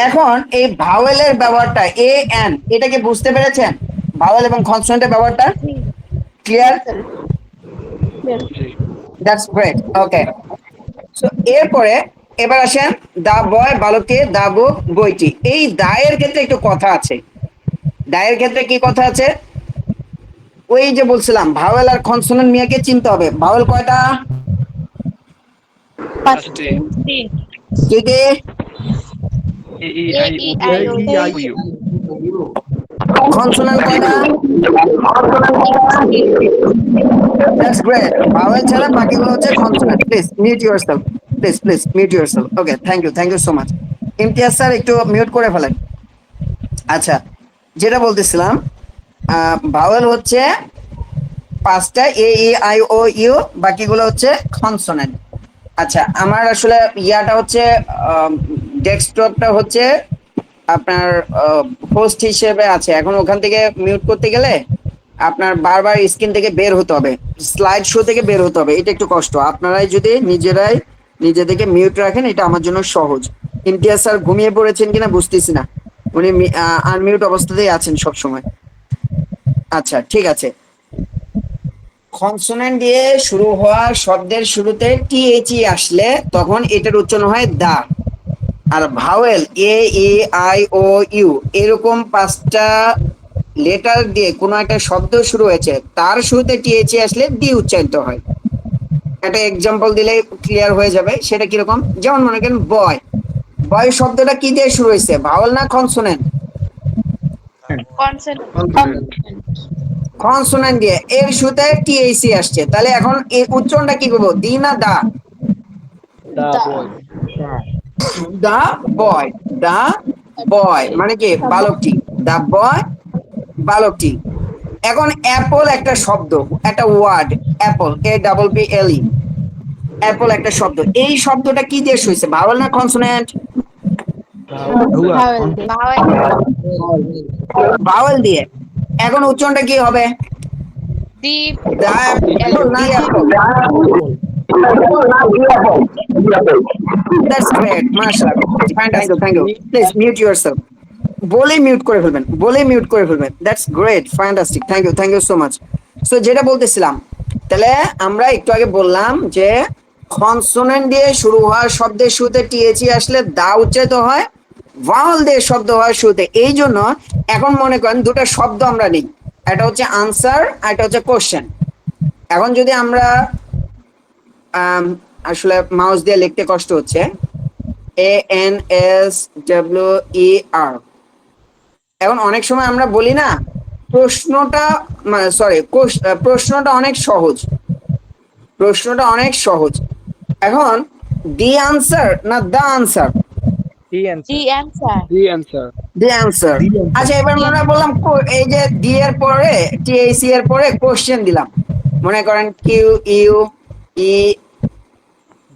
এখন এই ভাওয়েলের ব্যবহারটা এ এন এটাকে বুঝতে পেরেছেন? ভাওয়েল এবং কনসোনেন্টের ব্যবহারটা clear? G. That's great. Okay, so এরপরে এবার আসেন দা বয় বালকে দা বুক বইটি। এই দায়ের ক্ষেত্রে একটু কথা আছে। দায়ের ক্ষেত্রে কি কথা আছে? ওই যে বলছিলাম ভাওয়েল আর কনসোনেন্ট মিয়াকে চিনতে হবে। ভাওয়েল কয়টা? পাঁচটি। কি কি? A E I O U. Consonant কয়টা? That's great. ভাওয়েল ছাড়া বাকিগুলো হচ্ছে consonant. Please mute yourself. Please mute yourself. Okay, thank you so much. Imtiaz sir একটু মিউট করে ফেলেন। আচ্ছা, যেটা বলতেছিলাম, ভাওয়েল হচ্ছে পাঁচটা, এ ই আই ও ইউ, বাকিগুলো হচ্ছে কনসোনেন্ট। আচ্ছা, আমার আসলে ইয়াটা হচ্ছে ডেস্কটপটা হচ্ছে আপনার হোস্ট হিসেবে আছে। এখন ওখান থেকে মিউট করতে গেলে আপনার বারবার স্ক্রিন থেকে বের হতে হবে, স্লাইড শো থেকে বের হতে হবে। এটা একটু কষ্ট। আপনারাই যদি নিজেরাই নিজেদেরকে মিউট রাখেন এটা আমার জন্য সহজ। ইমতিয়াজ স্যার ঘুমিয়ে পড়েছেন কিনা বুঝতেছি না, উনি আনমিউট অবস্থাতেই আছেন সব সময়। আচ্ছা, ঠিক আছে। কনসোনেন্ট দিয়ে শুরু হওয়া শব্দের শুরুতে টিএইচই আসলে তখন এটার উচ্চারণ হয় দা। আর vowel A E I O U এরকম পাঁচটা লেটার দিয়ে কোনো একটা শব্দ শুরু হয়েছে, তার শুরুতে টিএইচই আসলে ডি উচ্চারিত হয়। একটা এক্সাম্পল দিলে ক্লিয়ার হয়ে যাবে। সেটা কিরকম? যেমন মনে করেন বয়। বয় শব্দটা কি দিয়ে শুরু হয়েছে, ভাওয়েল না কনসোনেন্ট? কনসোনেন্ট। কনসোনেন্ট দিয়ে, এর শুরুতে টিএইচি আসছে, তাহলে এখন এই উচ্চারণটা কি করবো, দি না দা? দা বয়। দা বয়। দা বয় মানে কি, বালকটি। দা বয়, বালকটি। এখন অ্যাপল একটা শব্দ, একটা word, apple, A double P L E, apple একটা শব্দ। এই শব্দটা কি দিয়ে শুয়েছে, ভাওয়েল না কনসোনেন্ট? ভাওয়েল দিয়ে। এখন উচ্চারণটা কি হবে, দা অ্যাপল না অ্যাপল? দ্যাটস গ্রেট, মাশাআল্লাহ, fantastic, thank you. Please mute yourself. বলেই মিউট করে ফেলবেন, বলেই মিউট করে ফেলবেন। That's great, fantastic, thank you so much. So যেটা বলতেছিলাম, তাহলে আমরা একটু আগে বললাম যে কনসোনেন্ট দিয়ে শুরু হওয়া শব্দের শুরুতে টিএচই আসলে দা উচ্চারিত হয়, ভাওয়েল দিয়ে শব্দ হওয়ার শুরুতে। এই জন্য এখন মনে করেন দুটো শব্দ আমরা নিই, একটা হচ্ছে আনসার আর একটা হচ্ছে কোশ্চেন। এখন যদি আমরা আসলে মাউস দিয়ে লিখতে কষ্ট হচ্ছে, A N S W E R. এখন অনেক সময় আমরা বলি না প্রশ্নটা, সরি, প্রশ্নটা অনেক সহজ, প্রশ্নটা অনেক সহজ। এখন দি আনসার না the answer? The answer. The answer. আচ্ছা, এবার আমরা বললাম এই যে দি এর পরে টিএসি এর পরে কোশ্চেন দিলাম, মনে করেন Q U E.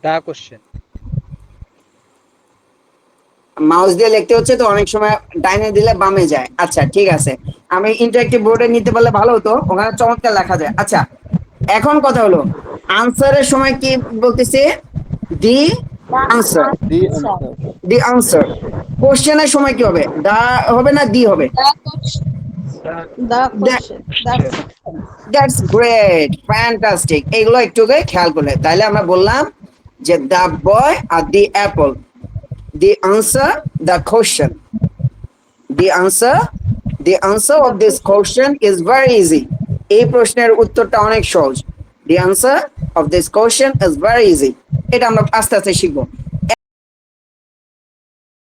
The question. Mouse দিয়ে লিখতে হচ্ছে তো অনেক সময় ডাইনে দিলে বামে যায়। আচ্ছা, ঠিক আছে, আমি ইন্টারেক্টিভ বোর্ডে নিতে পারলে ভালো হতো, ওখানে চমৎকার লেখা যায়। আচ্ছা, এখন কথা হলো আনসারের সময় কি বলতেছে, the answer, the answer. The answer. কোশ্চেনের সময় কি হবে, দা হবে না দি হবে? কোশ্চেন। That's great, fantastic. এগুলো একটু খেয়াল করলে তাহলে আমরা বললাম যে দা বয় আর the apple, the answer, the question. The answer, the answer of this question is very easy. এই প্রশ্নের উত্তরটা অনেক সহজ। The answer of this question is very easy. এটা আমরা আস্তে আস্তে শিখবো।